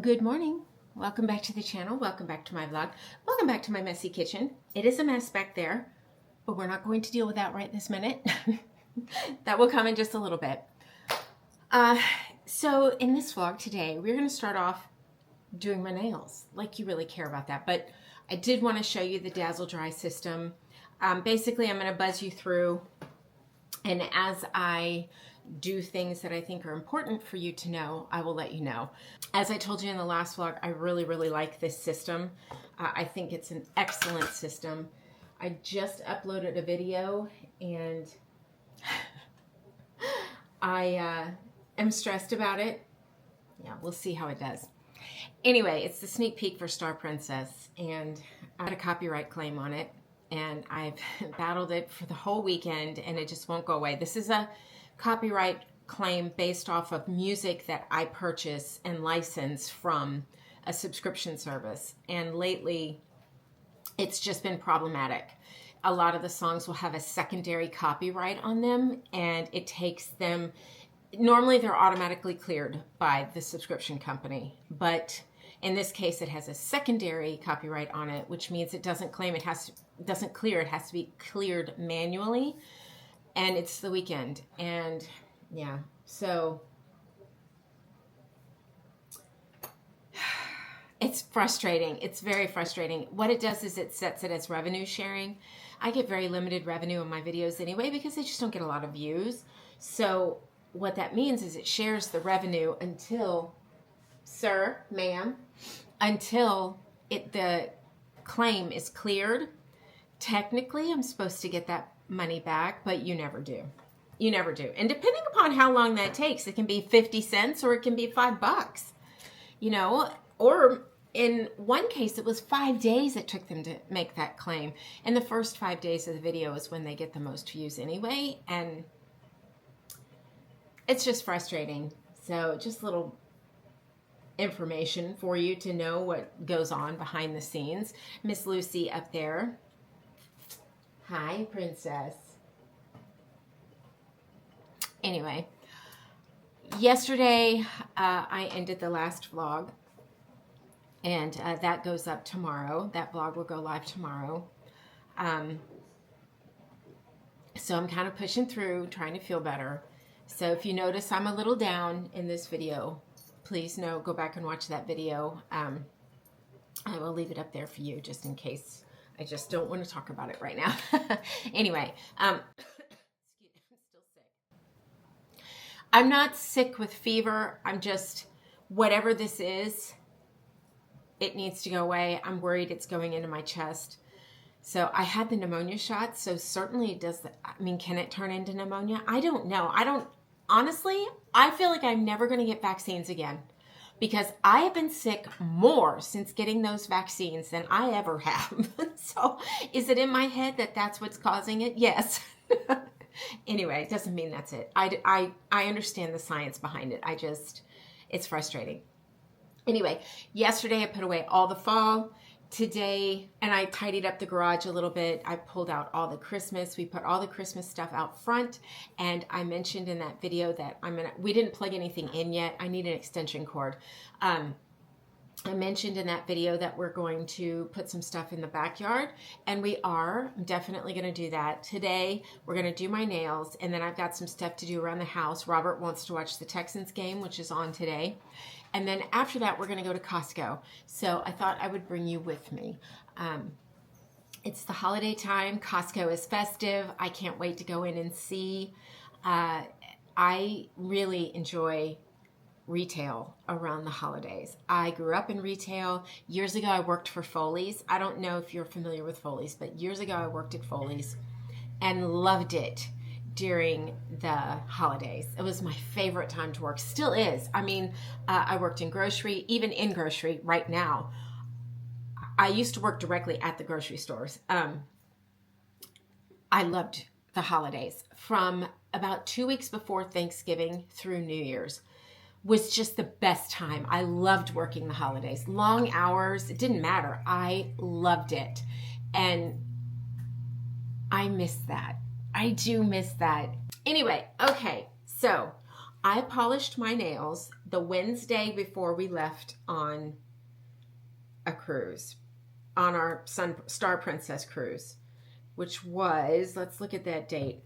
Good morning. Welcome back to the channel. Welcome back to my vlog. Welcome back to my messy kitchen. It is a mess back there, but we're not going to deal with that right this minute. That will come in just a little bit. So in this vlog today, we're going to start off doing my nails, like you really care about that. But I did want to show you the Dazzle dry system. Basically, I'm going to buzz you through, and as I do things that I think are important for you to know, I will let you know. As I told you in the last vlog, I really like this system. I think it's an excellent system. I just uploaded a video and I am stressed about it. Yeah, we'll see how it does. Anyway, it's the sneak peek for Star Princess, and I had a copyright claim on it, and I've battled it for the whole weekend, and it just won't go away. This is a copyright claim based off of music that I purchase and license from a subscription service. And lately, it's just been problematic. A lot of the songs will have a secondary copyright on them, and it takes them, normally they're automatically cleared by the subscription company, but in this case, it has a secondary copyright on it, which means it doesn't claim, it doesn't clear, it has to be cleared manually. And it's the weekend, and yeah, so it's frustrating. It's very frustrating. What it does is it sets it as revenue sharing. I get very limited revenue on my videos anyway because they just don't get a lot of views. So what that means is it shares the revenue until, sir, ma'am, until the claim is cleared. Technically, I'm supposed to get that money back, but you never do. You never do. And depending upon how long that takes, it can be 50 cents or it can be $5, you know, or in one case, it was 5 days it took them to make that claim. And the first 5 days of the video is when they get the most views anyway. And it's just frustrating. So just a little information for you to know what goes on behind the scenes. Miss Lucy up there. Hi, Princess. Anyway, yesterday I ended the last vlog, and that goes up tomorrow. That vlog will go live tomorrow. So I'm kind of pushing through, trying to feel better. So if you notice I'm a little down in this video, please go back and watch that video. I will leave it up there for you just in case. I just don't want to talk about it right now. Anyway, I'm still sick. I'm not sick with fever. I'm just, whatever this is, it needs to go away. I'm worried it's going into my chest. So I had the pneumonia shot, so certainly it does. Can it turn into pneumonia? I don't know. Honestly, I feel like I'm never going to get vaccines again, because I have been sick more since getting those vaccines than I ever have. So is it in my head that that's what's causing it? Yes. Anyway, it doesn't mean that's it. I understand the science behind it. It's frustrating. Anyway, yesterday I put away all the fall. Today, and I tidied up the garage a little bit. I pulled out all the Christmas. We put all the Christmas stuff out front, and I mentioned in that video that we didn't plug anything in yet. I need an extension cord. I mentioned in that video that we're going to put some stuff in the backyard, and we are definitely going to do that. Today, we're going to do my nails, and then I've got some stuff to do around the house. Robert wants to watch the Texans game, which is on today. And then after that, we're going to go to Costco. So I thought I would bring you with me. It's the holiday time. Costco is festive. I can't wait to go in and see. I really enjoy retail around the holidays. I grew up in retail. Years ago, I worked for Foley's. I don't know if you're familiar with Foley's, but years ago, I worked at Foley's and loved it during the holidays. It was my favorite time to work. Still is. I worked in grocery, even in grocery right now. I used to work directly at the grocery stores. I loved the holidays. From about 2 weeks before Thanksgiving through New Year's was just the best time. I loved working the holidays. Long hours, it didn't matter. I loved it. And I miss that. I do miss that. Anyway, okay, so I polished my nails the Wednesday before we left on a cruise, on our Star Princess cruise, which was, let's look at that date,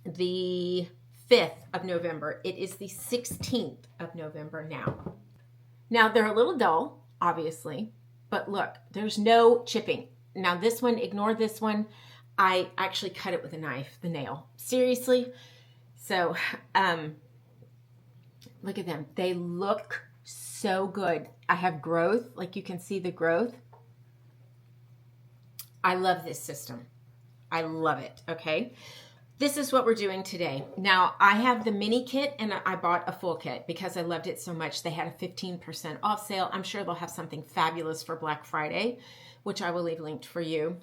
the 5th of November. It is the 16th of November now. Now they're a little dull, obviously, but look, there's no chipping. Now this one, ignore this one. I actually cut it with a knife, the nail. Seriously. So, look at them. They look so good. I have growth, like you can see the growth. I love this system. I love it, okay? This is what we're doing today. Now, I have the mini kit and I bought a full kit because I loved it so much. They had a 15% off sale. I'm sure they'll have something fabulous for Black Friday, which I will leave linked for you.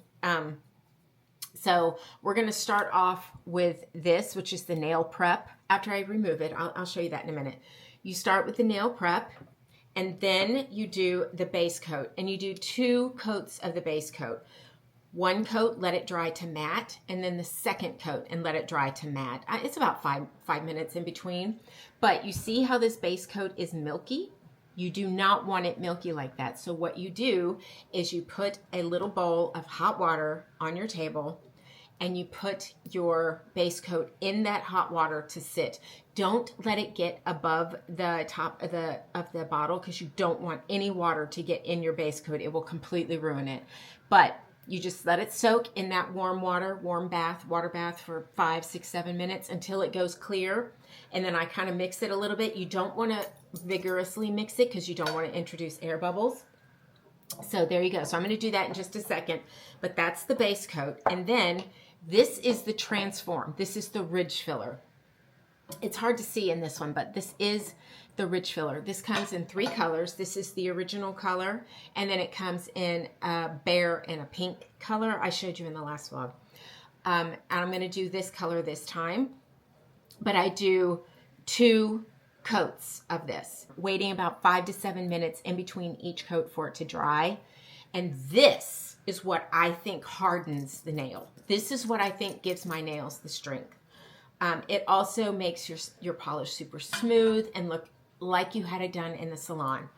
So we're going to start off with this, which is the nail prep. After I remove it, I'll show you that in a minute. You start with the nail prep, and then you do the base coat, and you do 2 coats of the base coat. 1 coat, let it dry to matte, and then the second coat and let it dry to matte. It's about five minutes in between. But you see how this base coat is milky? You do not want it milky like that. So what you do is you put a little bowl of hot water on your table and you put your base coat in that hot water to sit. Don't let it get above the top of the bottle because you don't want any water to get in your base coat. It will completely ruin it. But you just let it soak in that warm water, water bath for 5, 6, 7 minutes until it goes clear. And then I kind of mix it a little bit. You don't want to vigorously mix it because you don't want to introduce air bubbles. So there you go. So I'm going to do that in just a second. But that's the base coat. And then this is the Transform. This is the Ridge Filler. It's hard to see in this one, but this is the Ridge Filler. This comes in 3 colors. This is the original color, and then it comes in a bear and a pink color. I showed you in the last vlog. And I'm going to do this color this time, but I do 2 coats of this, waiting about 5 to 7 minutes in between each coat for it to dry. And this is what I think hardens the nail. This is what I think gives my nails the strength. It also makes your polish super smooth and look like you had it done in the salon.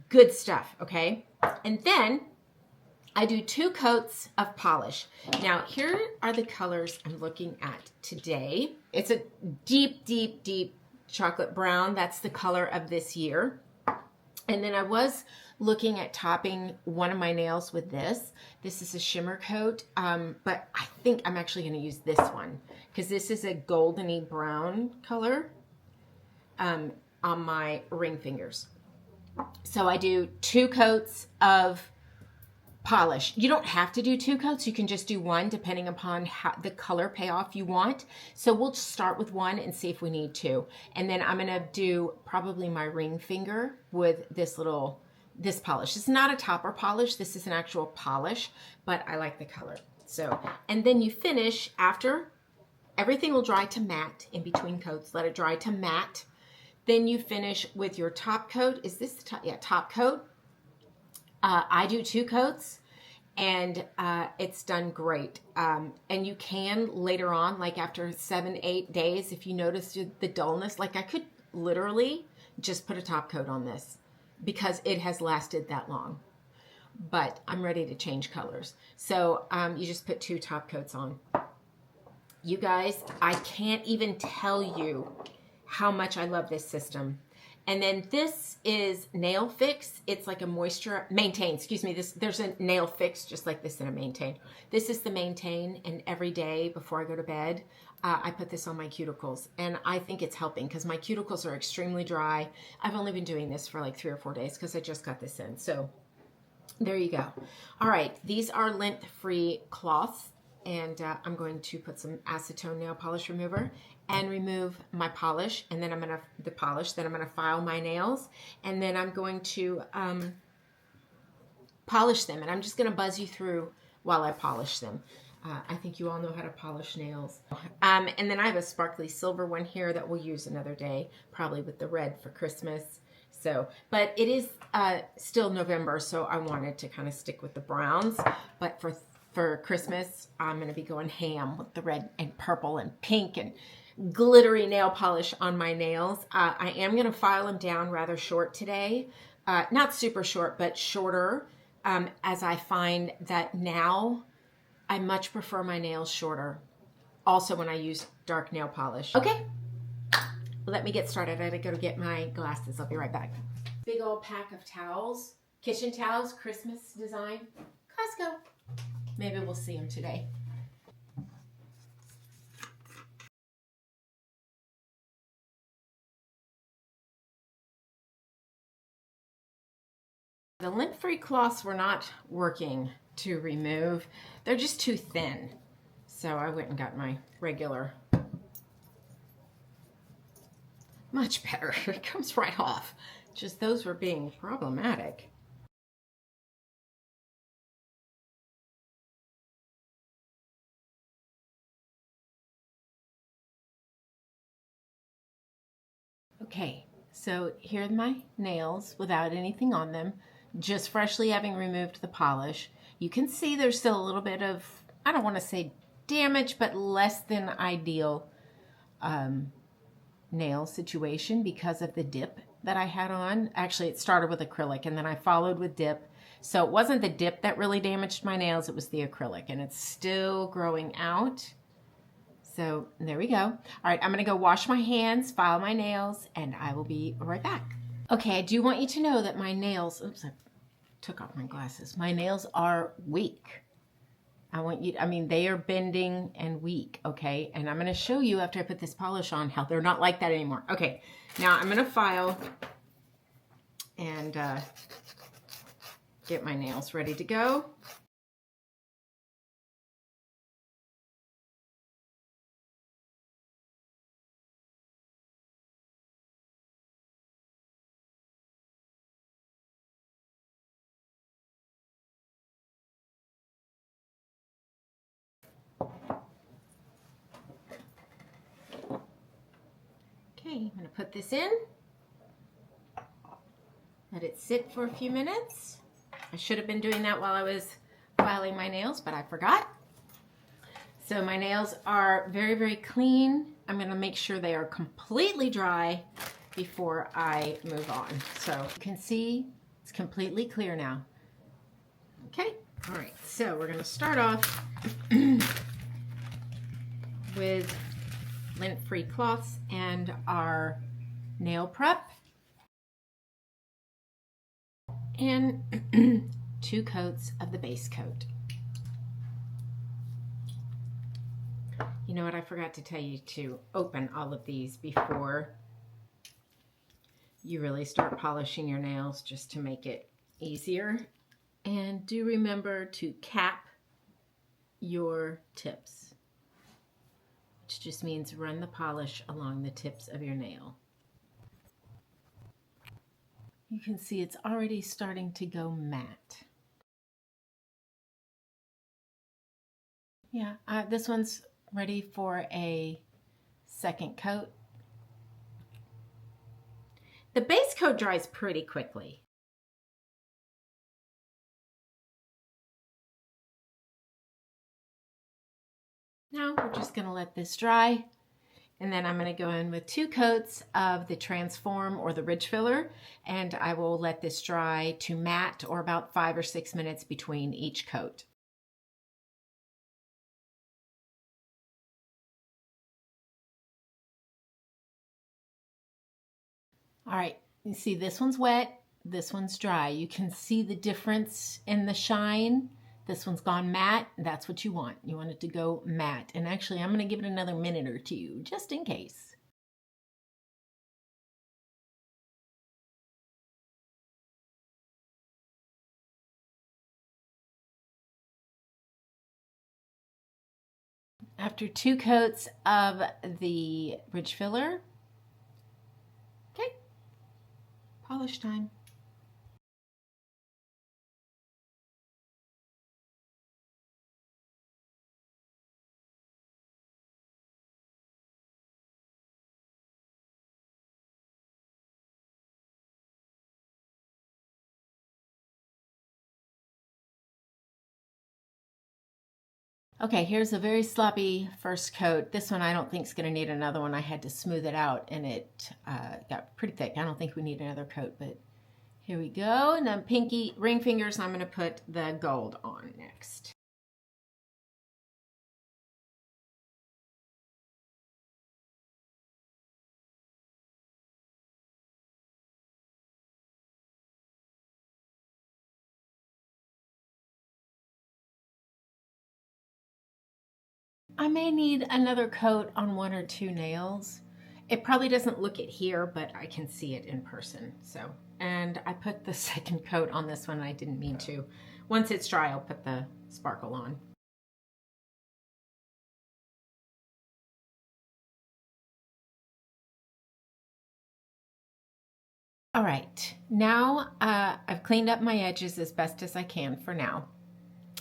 Good stuff, okay? And then I do 2 coats of polish. Now, here are the colors I'm looking at today. It's a deep, deep, deep chocolate brown. That's the color of this year. And then I was looking at topping one of my nails with this. This is a shimmer coat, but I think I'm actually going to use this one because this is a goldeny brown color on my ring fingers. So I do 2 coats of polish. You don't have to do 2 coats. You can just do 1 depending upon how the color payoff you want. So we'll just start with 1 and see if we need 2. And then I'm going to do probably my ring finger with this polish. It's not a topper polish. This is an actual polish, but I like the color. So, and then you finish after everything will dry to matte in between coats. Let it dry to matte. Then you finish with your top coat. Is this the top? Yeah, top coat. I do 2 coats and it's done great. And you can later on, like after 7, 8 days, if you notice the dullness, like I could literally just put a top coat on this because it has lasted that long. But I'm ready to change colors. So you just put 2 top coats on. You guys, I can't even tell you how much I love this system. And then this is Nail Fix. It's like a Maintain, excuse me. There's a Nail Fix just like this in a Maintain. This is the Maintain, and every day before I go to bed, I put this on my cuticles. And I think it's helping because my cuticles are extremely dry. I've only been doing this for like 3 or 4 days because I just got this in. So there you go. All right, these are lint-free cloths. And I'm going to put some acetone nail polish remover and remove my polish, and then I'm going to file my nails, and then I'm going to polish them, and I'm just going to buzz you through while I polish them. I think you all know how to polish nails. And then I have a sparkly silver one here that we'll use another day, probably with the red for Christmas. So, but it is still November, so I wanted to kind of stick with the browns, but for Christmas, I'm going to be going ham with the red and purple and pink and glittery nail polish on my nails. I am going to file them down rather short today. Not super short, but shorter, as I find that now I much prefer my nails shorter. Also when I use dark nail polish. Okay, let me get started. I gotta go get my glasses. I'll be right back. Big old pack of towels, kitchen towels, Christmas design, Costco. Maybe we'll see them today. The lint-free cloths were not working to remove. They're just too thin. So I went and got my regular. Much better. It comes right off. Just those were being problematic. Okay, so here are my nails without anything on them, just freshly having removed the polish. You can see there's still a little bit of, I don't want to say damage, but less than ideal nail situation because of the dip that I had on. Actually, it started with acrylic and then I followed with dip. So it wasn't the dip that really damaged my nails, it was the acrylic, and it's still growing out. So there we go. All right, I'm gonna go wash my hands, file my nails, and I will be right back. Okay, I do want you to know that my nails, oops, I took off my glasses. My nails are weak. They are bending and weak, okay? And I'm gonna show you after I put this polish on how they're not like that anymore. Okay, now I'm gonna file and get my nails ready to go. Okay, I'm gonna put this in. Let it sit for a few minutes. I should have been doing that while I was filing my nails, but I forgot. So my nails are very, very clean. I'm gonna make sure they are completely dry before I move on. So you can see it's completely clear now. Okay, all right, so we're gonna start off with lint-free cloths and our nail prep. And 2 coats of the base coat. You know what, I forgot to tell you to open all of these before you really start polishing your nails, just to make it easier. And do remember to cap your tips, which just means run the polish along the tips of your nail. You can see it's already starting to go matte. Yeah, this one's ready for a second coat. The base coat dries pretty quickly. Now we're just gonna let this dry. And then I'm going to go in with 2 coats of the Transform or the Ridge Filler, and I will let this dry to matte, or about 5 or 6 minutes between each coat. All right, you see this one's wet, this one's dry. You can see the difference in the shine. This one's gone matte. That's what you want. You want it to go matte. And actually, I'm going to give it another minute or 2, just in case. After 2 coats of the Ridge Filler, okay, polish time. Okay, here's a very sloppy first coat. This one I don't think is going to need another one. I had to smooth it out and it got pretty thick. I don't think we need another coat, but here we go. And then pinky ring fingers, I'm going to put the gold on next. I may need another coat on one or two nails. It probably doesn't look it here, but I can see it in person. So, and I put the second coat on this one. I didn't mean to. Once it's dry, I'll put the sparkle on. All right, now I've cleaned up my edges as best as I can for now.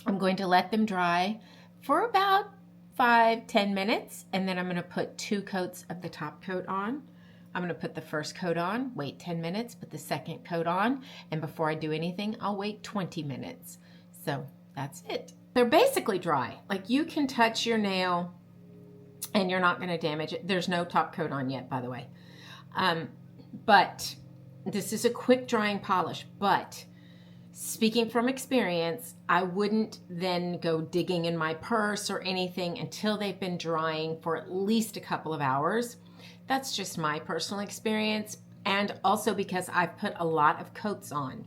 I'm going to let them dry for about 5-10 minutes, and then I'm going to put 2 coats of the top coat on. I'm going to put the first coat on, wait 10 minutes, put the second coat on, and before I do anything, I'll wait 20 minutes. So that's it. They're basically dry. Like, you can touch your nail and you're not going to damage it. There's no top coat on yet, by the way. But this is a quick drying polish, but speaking from experience, I wouldn't then go digging in my purse or anything until they've been drying for at least a couple of hours. That's just my personal experience, and also because I've put a lot of coats on.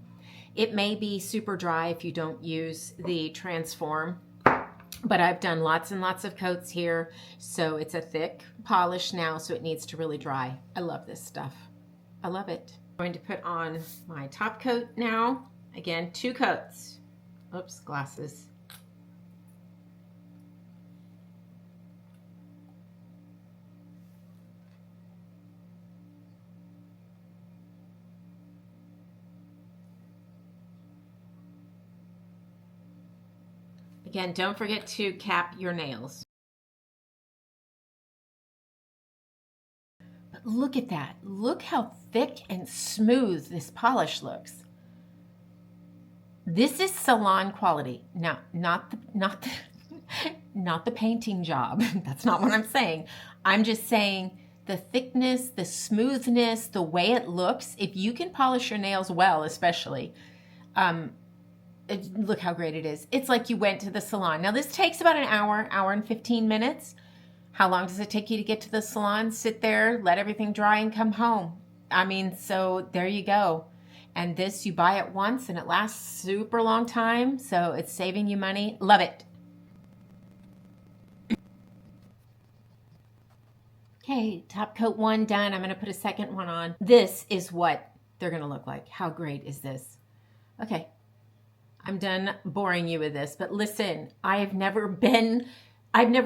It may be super dry if you don't use the Transform, but I've done lots and lots of coats here, so it's a thick polish now, so it needs to really dry. I love this stuff. I love it. I'm going to put on my top coat now. Again, 2 coats. Oops, glasses. Again, don't forget to cap your nails. But look at that. Look how thick and smooth this polish looks. This is salon quality. Now, not the painting job. That's not what I'm saying. I'm just saying the thickness, the smoothness, the way it looks. If you can polish your nails well, especially, look how great it is. It's like you went to the salon. Now, this takes about an hour and 15 minutes. How long does it take you to get to the salon? Sit there, let everything dry, and come home. I mean, so there you go. And this, you buy it once and it lasts super long time, so it's saving you money. Love it. Okay, top coat 1 done. I'm going to put a second one on. This is what they're going to look like. How great is this? Okay, I'm done boring you with this, but listen, I've never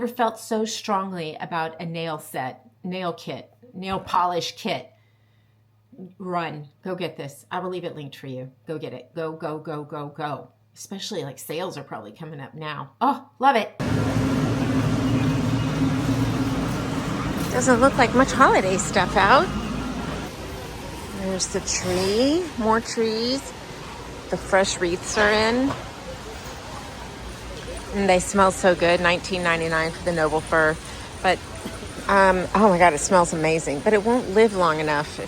felt so strongly about a nail set, nail kit, nail polish kit. Run, go get this. I will leave it linked for you. Go get it. Go, go, go, go, go. Especially like sales are probably coming up now. Oh, love it. Doesn't look like much holiday stuff out. There's the tree, more trees. The fresh wreaths are in. And they smell so good. $19.99 for the Noble Fir. But, oh my God, it smells amazing. But it won't live long enough.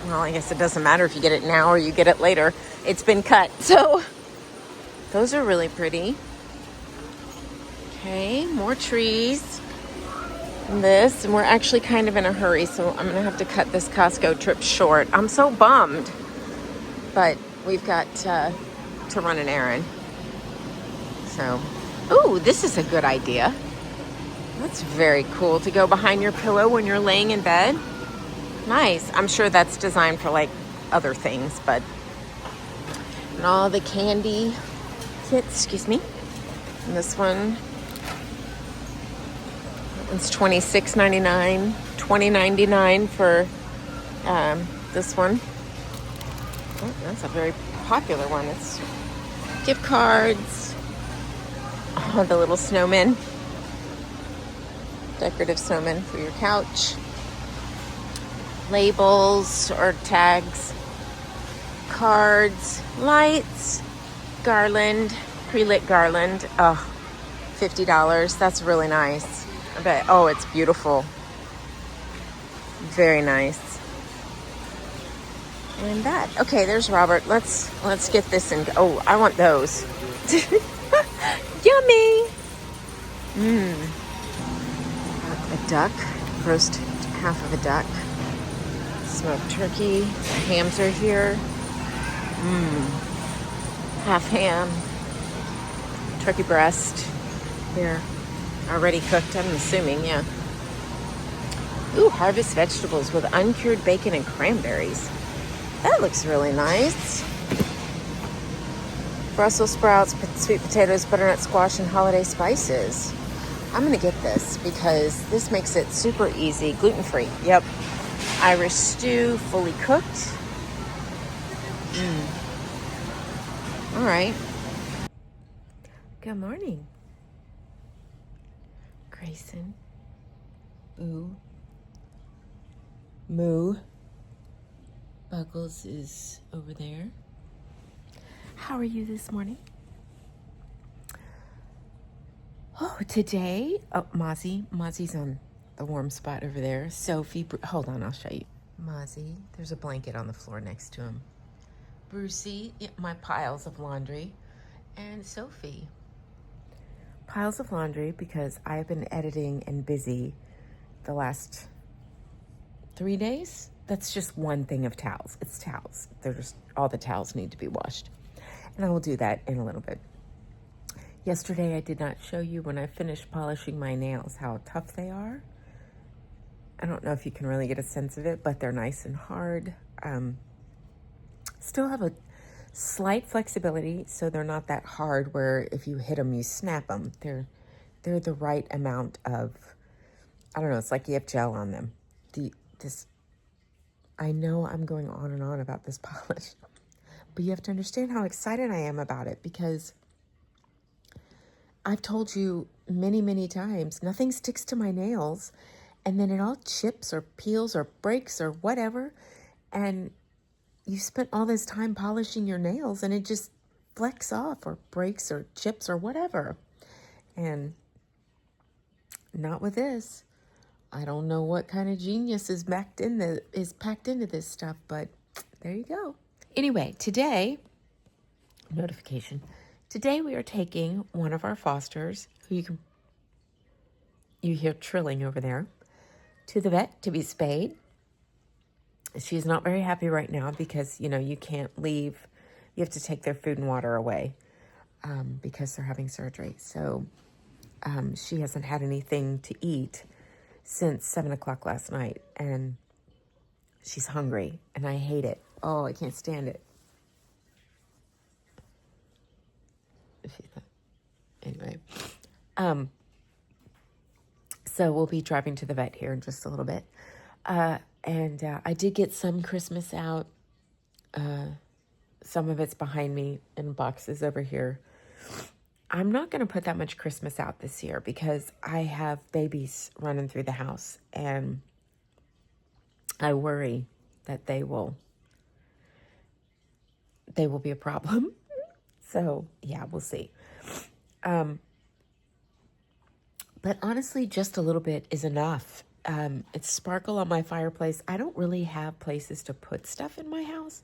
Well, I guess it doesn't matter if you get it now or you get it later. It's been cut. So those are really pretty. Okay, more trees. And this, and we're actually kind of in a hurry, so I'm going to have to cut this Costco trip short. I'm so bummed. But we've got to run an errand. So, ooh, this is a good idea. That's very cool to go behind your pillow when you're laying in bed. Nice. I'm sure that's designed for like other things, but and all the candy kits, excuse me. And this one, it's $26.99, $20.99 for this one. Oh, that's a very popular one. It's gift cards. Oh, the little snowmen. Decorative snowmen for your couch. Labels or tags, cards, lights, garland, pre-lit garland. Oh, $50. That's really nice. I bet. Oh, it's beautiful. Very nice. And that. Okay, there's Robert. Let's get this in. Oh, I want those. Yummy. A duck. Roast half of a duck. Smoked turkey. The hams are here. Half ham. Turkey breast. Here. Already cooked, I'm assuming, yeah. Ooh, harvest vegetables with uncured bacon and cranberries. That looks really nice. Brussels sprouts, sweet potatoes, butternut squash, and holiday spices. I'm gonna get this because this makes it super easy. Gluten-free, yep. Irish stew, fully cooked. All right. Good morning. Grayson. Boo. Moo. Buggles is over there. How are you this morning? Oh, today, Mozzie's on the warm spot over there. Sophie, hold on, I'll show you. Mozzie, there's a blanket on the floor next to him. Brucey, my piles of laundry, and Sophie. Piles of laundry because I've been editing and busy the last 3 days. That's just one thing of towels. It's towels. They're just, all the towels need to be washed. And I will do that in a little bit. Yesterday I did not show you when I finished polishing my nails how tough they are. I don't know if you can really get a sense of it, but they're nice and hard. Still have a slight flexibility, so they're not that hard where if you hit them, you snap them. They're the right amount of, I don't know, it's like you have gel on them. I know I'm going on and on about this polish, but you have to understand how excited I am about it because I've told you many, many times, nothing sticks to my nails, and then it all chips or peels or breaks or whatever, and you spent all this time polishing your nails, and it just flecks off or breaks or chips or whatever. And not with this. I don't know what kind of genius is packed into this stuff, but there you go. Anyway, today, notification. Today we are taking one of our fosters, who you hear trilling over there, to the vet to be spayed. She's not very happy right now because, you can't leave. You have to take their food and water away because they're having surgery. So she hasn't had anything to eat since 7 o'clock last night, and she's hungry, and I hate it. Oh, I can't stand it. Anyway, so we'll be driving to the vet here in just a little bit. And I did get some Christmas out. Some of it's behind me in boxes over here. I'm not going to put that much Christmas out this year because I have babies running through the house, and I worry that they will be a problem. So, yeah, we'll see. But honestly, just a little bit is enough. It's sparkle on my fireplace. I don't really have places to put stuff in my house.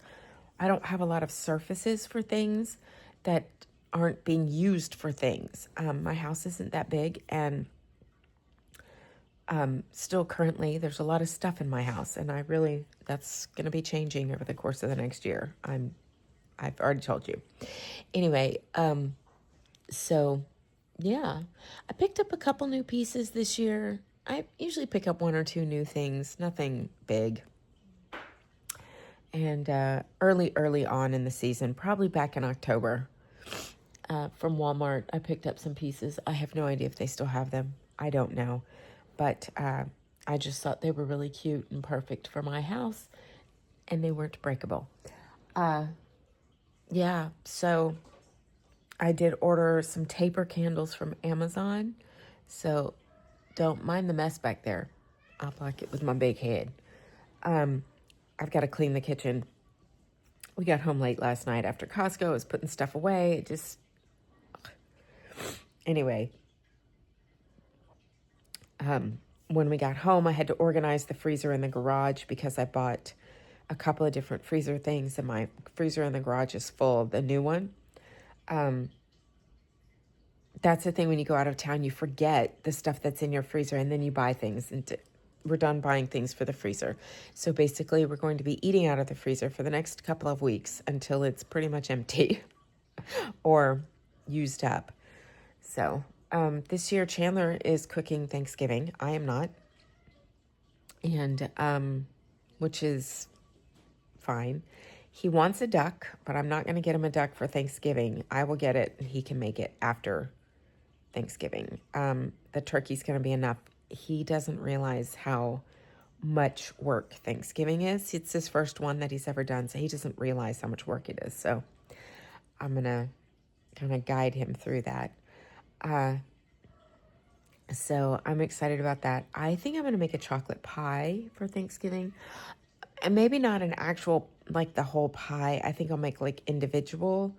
I don't have a lot of surfaces for things that aren't being used for things. My house isn't that big, and still currently there's a lot of stuff in my house, and that's going to be changing over the course of the next year. I've already told you. Anyway, so yeah, I picked up a couple new pieces this year. I usually pick up 1 or 2 new things, nothing big. And early on in the season, probably back in October, from Walmart, I picked up some pieces. I have no idea if they still have them. I don't know. But I just thought they were really cute and perfect for my house, and they weren't breakable. Yeah, so I did order some taper candles from Amazon, so don't mind the mess back there. I'll block it with my big head. I've got to clean the kitchen. We got home late last night after Costco. I was putting stuff away. Anyway, When we got home, I had to organize the freezer in the garage because I bought a couple of different freezer things, and my freezer in the garage is full, the new one. That's the thing, when you go out of town, you forget the stuff that's in your freezer, and then you buy things, and we're done buying things for the freezer. So basically, we're going to be eating out of the freezer for the next couple of weeks until it's pretty much empty or used up. So this year, Chandler is cooking Thanksgiving. I am not. And which is fine. He wants a duck, but I'm not going to get him a duck for Thanksgiving. I will get it, and he can make it after Thanksgiving. The turkey's going to be enough. He doesn't realize how much work Thanksgiving is. It's his first one that he's ever done, so he doesn't realize how much work it is. So I'm going to kind of guide him through that. So I'm excited about that. I think I'm going to make a chocolate pie for Thanksgiving. And maybe not an actual, like the whole pie. I think I'll make like individual,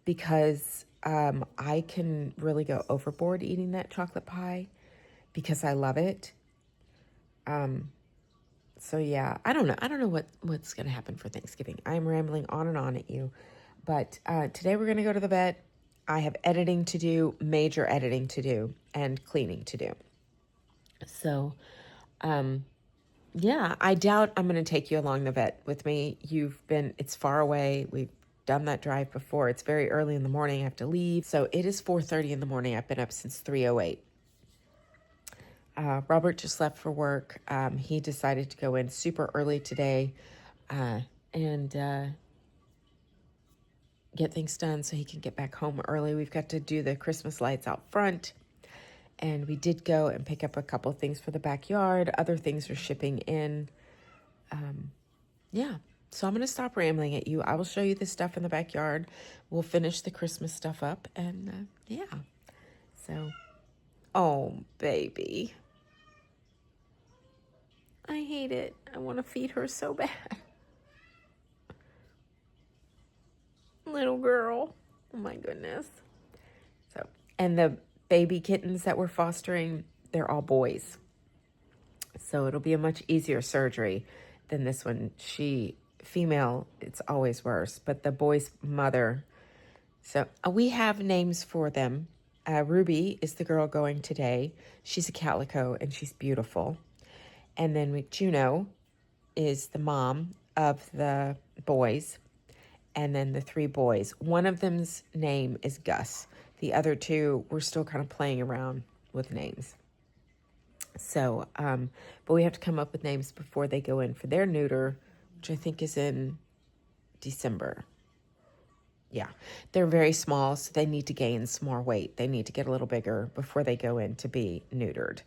because I can really go overboard eating that chocolate pie because I love it. So yeah, I don't know what's going to happen for Thanksgiving. I'm rambling on and on at you. But today we're going to go to the vet. I have editing to do, major editing to do, and cleaning to do. So, yeah, I doubt I'm going to take you along the vet with me. It's far away. We've done that drive before. It's very early in the morning. I have to leave. So it is 4:30 in the morning. I've been up since 3:08. Robert just left for work. He decided to go in super early today and get things done so he can get back home early. We've got to do the Christmas lights out front. And we did go and pick up a couple things for the backyard. Other things are shipping in. Yeah. So I'm going to stop rambling at you. I will show you the stuff in the backyard. We'll finish the Christmas stuff up. And yeah. So, oh, baby. I hate it. I want to feed her so bad. Little girl. Oh, my goodness. So, and the baby kittens that we're fostering, they're all boys. So it'll be a much easier surgery than this one. Female, it's always worse, but the boy's mother. So we have names for them. Ruby is the girl going today. She's a calico and she's beautiful. And then Juno is the mom of the boys. And then the 3 boys. One of them's name is Gus. The other 2, we're still kind of playing around with names. So, but we have to come up with names before they go in for their neuter, which I think is in December. Yeah, they're very small, so they need to gain some more weight. They need to get a little bigger before they go in to be neutered.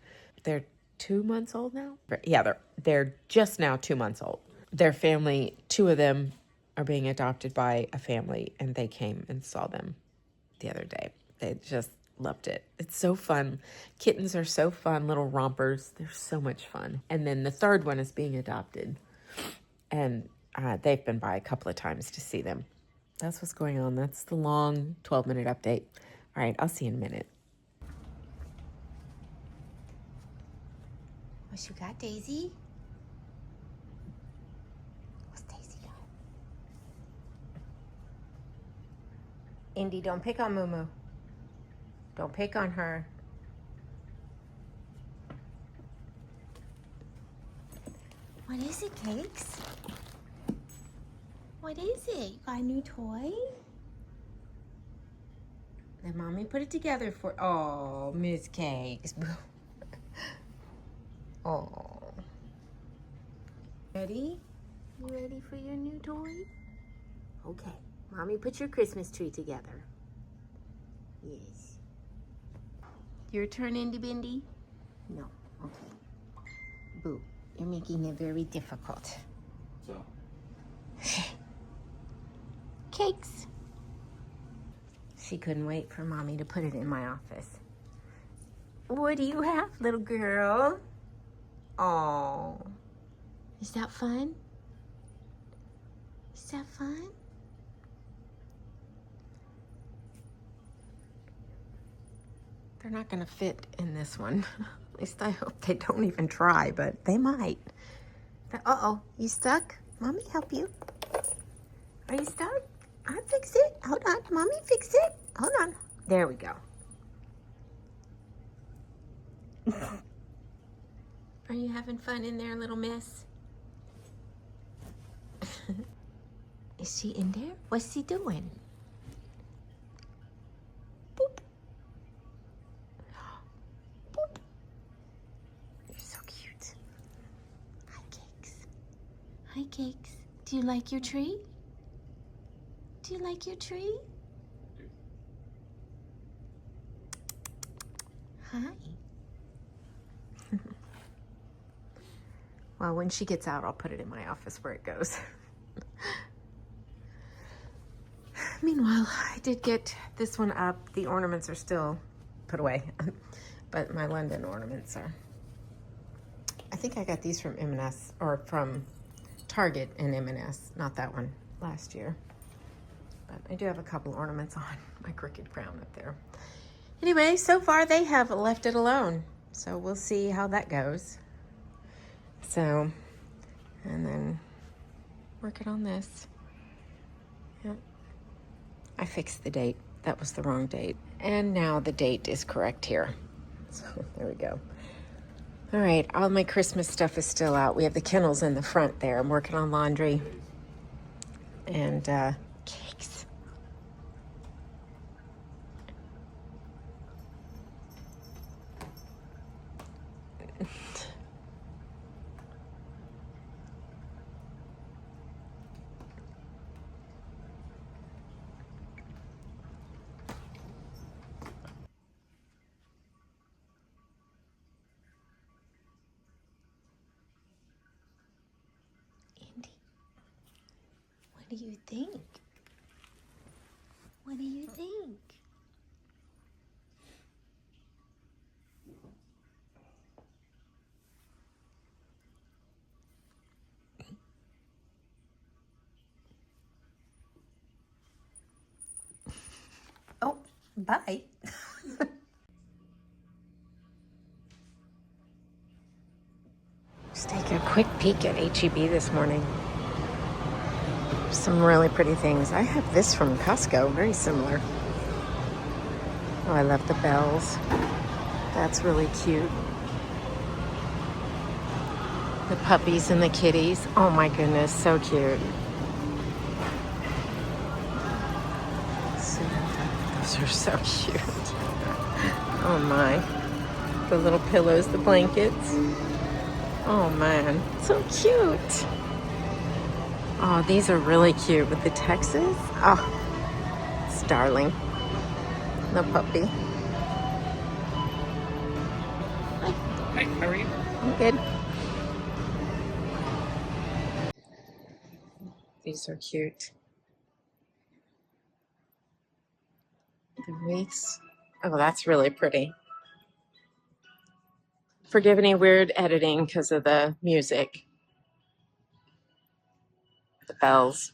They're 2 months old now? Yeah, they're just now 2 months old. Their family, 2 of them are being adopted by a family, and they came and saw them the other day. They just loved it. It's so fun. Kittens are so fun, little rompers. They're so much fun. And then the 3rd one is being adopted. And they've been by a couple of times to see them. That's what's going on. That's the long 12-minute update. All right, I'll see you in a minute. What you got, Daisy? What's Daisy got? Indy, don't pick on Moo. Don't pick on her. What is it, Cakes? What is it? You got a new toy? Let Mommy put it together for... Oh, Miss Cakes. Oh. Ready? You ready for your new toy? Okay. Mommy, put your Christmas tree together. Yes. Your turn, Indy Bindy? No. Okay. Boo, you're making it very difficult. So? Cakes. She couldn't wait for Mommy to put it in my office. What do you have, little girl? Oh. Is that fun? Is that fun? They're not gonna fit in this one. At least I hope they don't even try, but they might. Uh-oh, you stuck? Mommy help you. Are you stuck? I'll fix it. Hold on, Mommy fix it. Hold on. There we go. Are you having fun in there, little miss? Is she in there? What's she doing? Boop. Boop. You're so cute. Hi, Cakes. Hi, Cakes. Do you like your tree? Do you like your tree? Hi. Well, when she gets out, I'll put it in my office where it goes. Meanwhile, I did get this one up. The ornaments are still put away, but my London ornaments are. I think I got these from M&S, or from Target and M&S, not that one, last year. But I do have a couple ornaments on my crooked crown up there. Anyway, so far they have left it alone, so we'll see how that goes. So, and then working on this. Yep. I fixed the date. That was the wrong date. And now the date is correct here. So there we go. All right, all my Christmas stuff is still out. We have the kennels in the front there. I'm working on laundry and cakes. What do you think? What do you think? Oh, bye. Just take a quick peek at H-E-B this morning. Some really pretty things. I have this from Costco, very similar. Oh, I love the bells. That's really cute. The puppies and the kitties. Oh my goodness, so cute. Those are so cute. Oh my. The little pillows, the blankets. Oh man, so cute. Oh, these are really cute with the Texas. Oh, it's darling. The puppy. Hi. Hi, how are you? I'm good. These are cute. The wreaths. Oh, that's really pretty. Forgive any weird editing because of the music. The bells.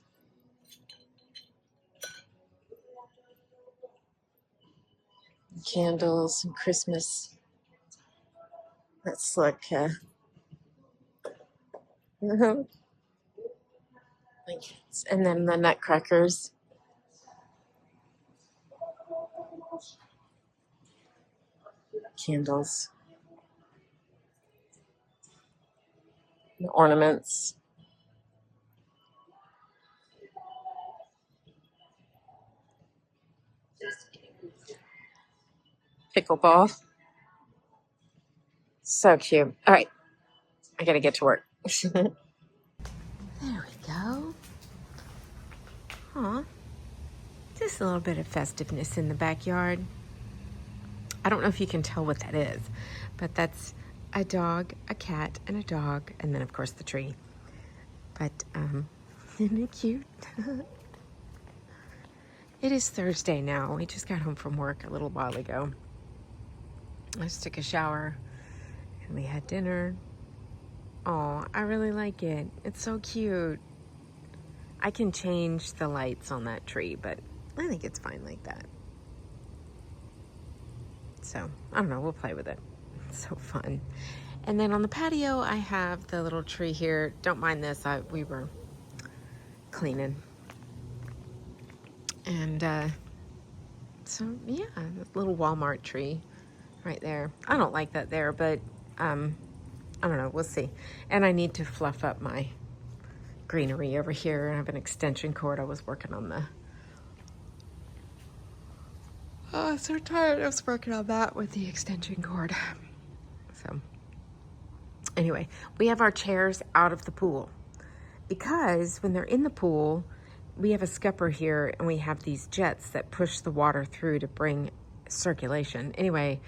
Candles and Christmas. Let's look. And then the nutcrackers. Candles. The ornaments. Pickleball. So cute. All right. I gotta get to work. There we go. Aw. Just a little bit of festiveness in the backyard. I don't know if you can tell what that is, but that's a dog, a cat, and a dog, and then of course the tree. But isn't it cute? It is Thursday now. We just got home from work a little while ago. I just took a shower and we had dinner. Oh, I really like it. It's so cute. I can change the lights on that tree, but I think it's fine like that. So, I don't know. We'll play with it. So fun. And then on the patio, I have the little tree here. Don't mind this. We were cleaning. And so, yeah, this little Walmart tree right there. I don't like that there, but I don't know. We'll see. And I need to fluff up my greenery over here. I have an extension cord. I was working on the... Oh, I'm so tired. I was working on that with the extension cord. So, anyway, we have our chairs out of the pool because when they're in the pool, we have a scupper here and we have these jets that push the water through to bring circulation. Anyway,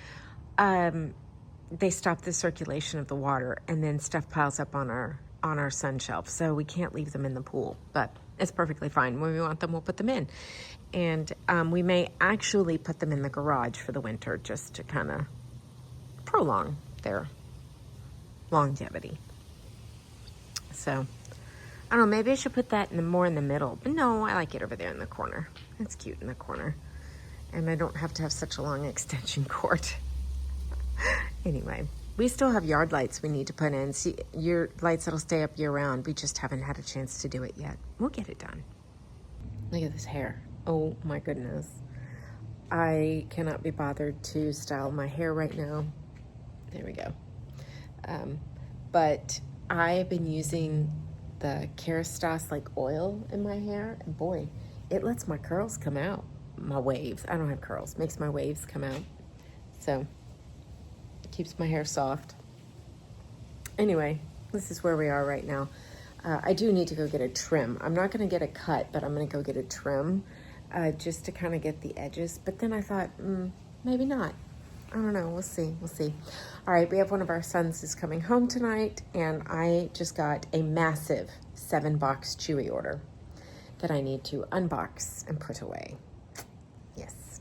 they stop the circulation of the water and then stuff piles up on our sun shelf. So we can't leave them in the pool, but it's perfectly fine. When we want them, we'll put them in. And we may actually put them in the garage for the winter just to kind of prolong their longevity. So, I don't know, maybe I should put that more in the middle. But no, I like it over there in the corner. It's cute in the corner. And I don't have to have such a long extension cord. Anyway, we still have yard lights we need to put in. See, your lights that'll stay up year round. We just haven't had a chance to do it yet. We'll get it done. Look at this hair. Oh my goodness. I cannot be bothered to style my hair right now. There we go. But I've been using the Kerastase like oil in my hair, and boy, it lets my curls come out. My waves. I don't have curls. Makes my waves come out. So, it keeps my hair soft. Anyway, this is where we are right now. I do need to go get a trim. I'm not going to get a cut, but I'm going to go get a trim just to kind of get the edges. But then I thought, maybe not. I don't know. We'll see. We'll see. All right. We have one of our sons is coming home tonight, and I just got a massive 7-box Chewy order that I need to unbox and put away. Yes.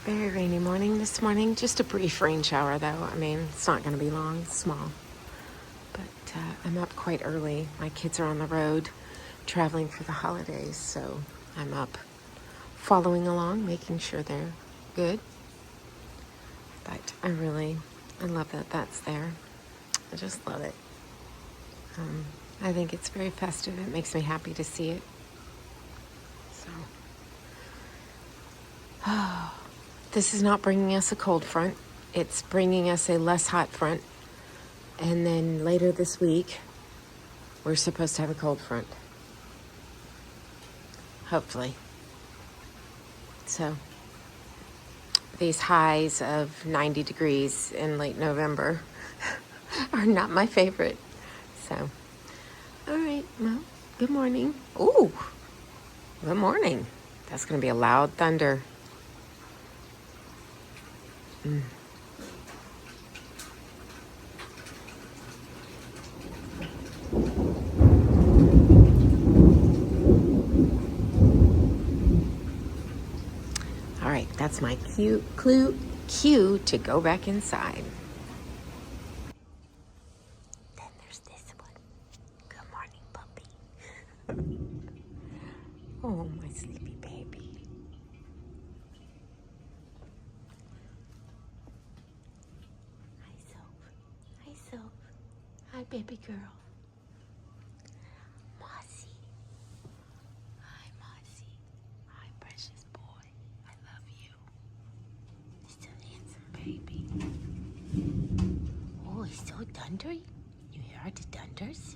Very rainy morning this morning. Just a brief rain shower, though. I mean, it's not going to be long. It's small. But I'm up quite early. My kids are on the road traveling for the holidays, so I'm up following along, making sure they're good. But I love that that's there. I just love it. I think it's very festive. It makes me happy to see it. So, this is not bringing us a cold front. It's bringing us a less hot front. And then later this week, we're supposed to have a cold front. Hopefully. So, these highs of 90 degrees in late November are not my favorite. So, all right, well, good morning. Ooh, good morning. That's going to be a loud thunder. All right, that's my cue to go back inside. Then there's this one. Good morning, puppy. Oh, my sleepy baby. Hi, Soph. Hi, Soph. Hi, baby girl. Mossy. Hi, Mossy. Hi, precious boy. I love you. He's a handsome baby. Oh, he's so thundery. You hear the thunders?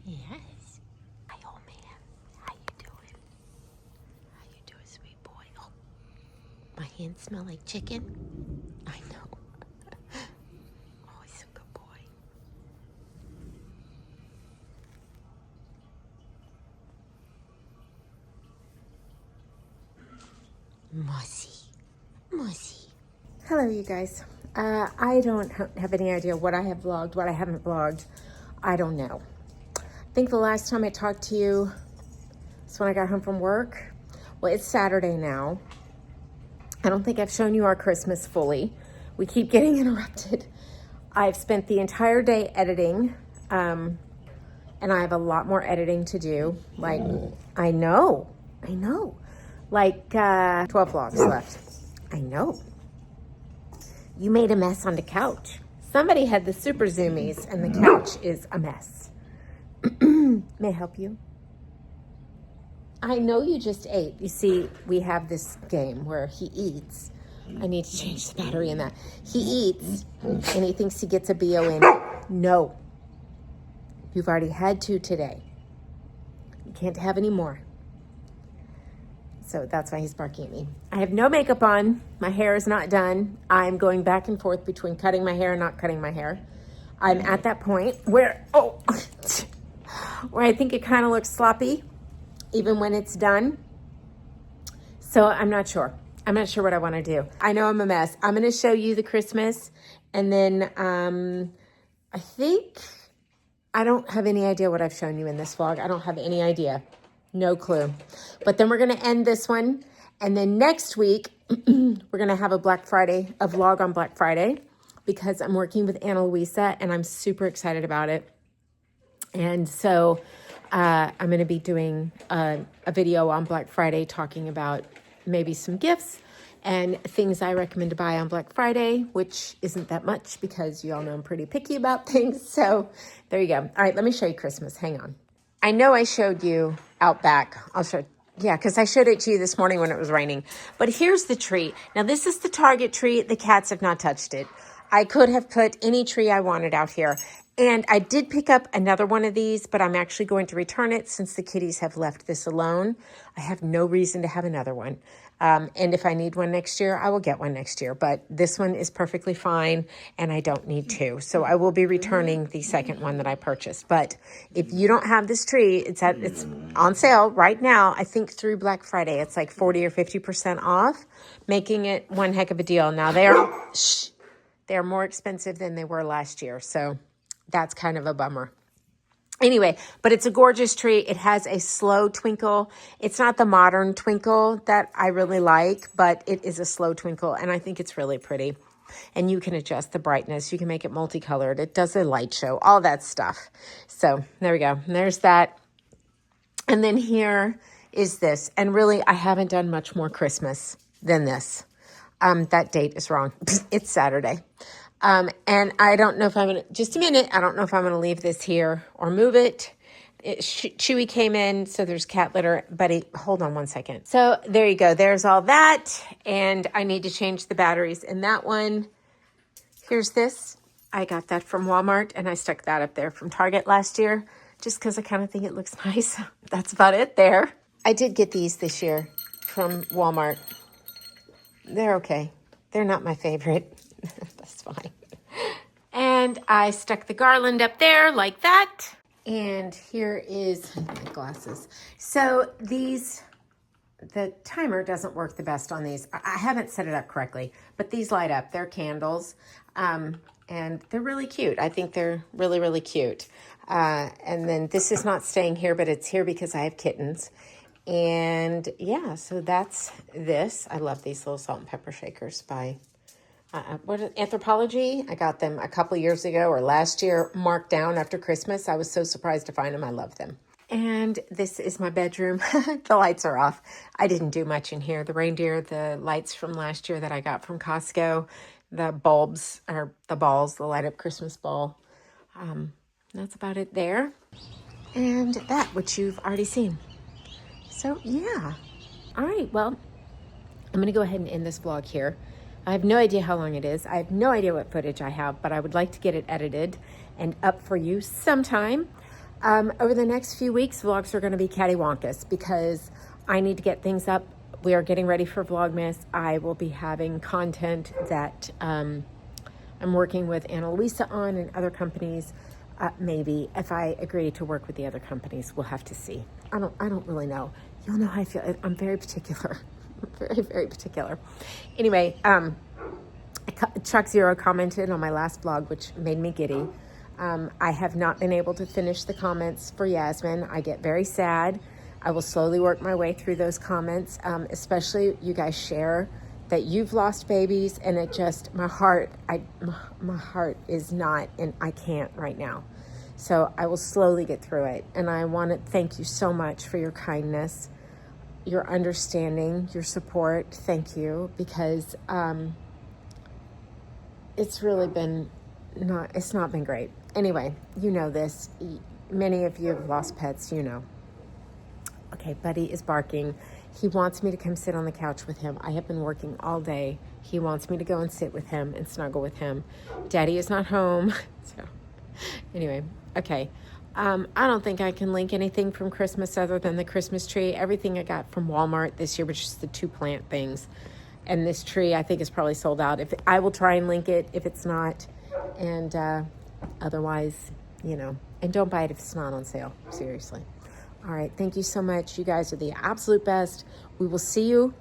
Yes. Hi, old man. How you doing? How you doing, sweet boy? Oh, my hands smell like chicken. I know. Oh, he's a good boy. Mossy. Mossy. Hello, you guys. I don't have any idea what I have vlogged, what I haven't vlogged. I don't know. I think the last time I talked to you is when I got home from work. Well, it's Saturday now. I don't think I've shown you our Christmas fully. We keep getting interrupted. I've spent the entire day editing, and I have a lot more editing to do. Like, I know, like 12 vlogs left. I know. You made a mess on the couch. Somebody had the super zoomies and the couch is a mess. May I help you? I know you just ate. You see, we have this game where he eats. I need to change the battery in that. He eats and he thinks he gets a BO in. No. You've already had 2 today. You can't have any more. So that's why he's barking at me. I have no makeup on. My hair is not done. I'm going back and forth between cutting my hair and not cutting my hair. I'm at that point where, where I think it kind of looks sloppy, even when it's done. So I'm not sure. I'm not sure what I want to do. I know I'm a mess. I'm going to show you the Christmas. And then I think, I don't have any idea what I've shown you in this vlog. I don't have any idea. No clue. But then we're going to end this one. And then next week, we're going to have a vlog on Black Friday, because I'm working with Ana Luisa and I'm super excited about it. And so I'm going to be doing a video on Black Friday talking about maybe some gifts and things I recommend to buy on Black Friday, which isn't that much because you all know I'm pretty picky about things. So there you go. All right, let me show you Christmas. Hang on. I know I showed you out back. I'll show, yeah, because I showed it to you this morning when it was raining. But here's the tree. Now, this is the Target tree. The cats have not touched it. I could have put any tree I wanted out here. And I did pick up another one of these, but I'm actually going to return it since the kitties have left this alone. I have no reason to have another one. And if I need one next year, I will get one next year. But this one is perfectly fine, and I don't need 2. So I will be returning the second one that I purchased. But if you don't have this tree, it's on sale right now. I think through Black Friday, it's like 40 or 50% off, making it one heck of a deal. Now they're more expensive than they were last year. So that's kind of a bummer. Anyway, but it's a gorgeous tree. It has a slow twinkle. It's not the modern twinkle that I really like, but it is a slow twinkle, and I think it's really pretty. And you can adjust the brightness. You can make it multicolored. It does a light show, all that stuff. So there we go. There's that. And then here is this. And really, I haven't done much more Christmas than this. That date is wrong. It's Saturday. And I don't know if I'm going to, just a minute, I don't know if I'm going to leave this here or move it. Chewy came in, so there's cat litter. Buddy, hold on one second. So there you go. There's all that. And I need to change the batteries in that one. Here's this. I got that from Walmart, and I stuck that up there from Target last year, just because I kind of think it looks nice. That's about it there. I did get these this year from Walmart. They're okay. They're not my favorite. That's fine. And I stuck the garland up there like that. And here is my glasses. So these, the timer doesn't work the best on these. I haven't set it up correctly, but these light up. They're candles. And they're really cute. I think they're really, really cute. And then this is not staying here, but it's here because I have kittens. And yeah, so that's this. I love these little salt and pepper shakers by Anthropology. I got them a couple years ago or last year, marked down after Christmas. I was so surprised to find them. I love them. And this is my bedroom. The lights are off. I didn't do much in here. The reindeer, the lights from last year that I got from Costco, the bulbs or the balls, the light up Christmas ball. That's about it there. And that, which you've already seen. So yeah. All right, well, I'm going to go ahead and end this vlog here. I have no idea how long it is. I have no idea what footage I have, but I would like to get it edited and up for you sometime. Over the next few weeks, vlogs are going to be cattywampus because I need to get things up. We are getting ready for Vlogmas. I will be having content that I'm working with Ana Luisa on and other companies. Maybe if I agree to work with the other companies, we'll have to see. I don't really know. You'll know how I feel. I'm very particular. Very, very particular. Anyway, Chuck Zero commented on my last vlog, which made me giddy. I have not been able to finish the comments for Yasmin. I get very sad. I will slowly work my way through those comments, especially you guys share that you've lost babies, and it just, my heart is not, and I can't right now. So I will slowly get through it. And I want to thank you so much for your kindness, your understanding, your support. Thank you, because it's really been it's not been great. Anyway, you know this. Many of you have lost pets, you know. Okay, Buddy is barking. He wants me to come sit on the couch with him. I have been working all day. He wants me to go and sit with him and snuggle with him. Daddy is not home. So anyway, okay. I don't think I can link anything from Christmas other than the Christmas tree. Everything I got from Walmart this year was just the 2 plant things. And this tree, I think, is probably sold out. I will try and link it if it's not. And otherwise, you know. And don't buy it if it's not on sale. Seriously. All right. Thank you so much. You guys are the absolute best. We will see you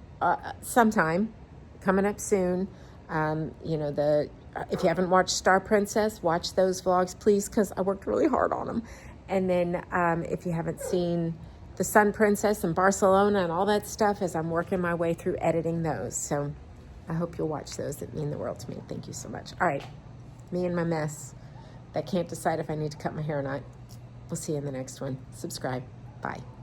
sometime coming up soon. You know, if you haven't watched Star Princess, watch those vlogs, please, because I worked really hard on them. And then if you haven't seen the Sun Princess and Barcelona and all that stuff, as I'm working my way through editing those. So I hope you'll watch those. That mean the world to me. Thank you so much. All right. Me and my mess that can't decide if I need to cut my hair or not. We'll see you in the next one. Subscribe. Bye.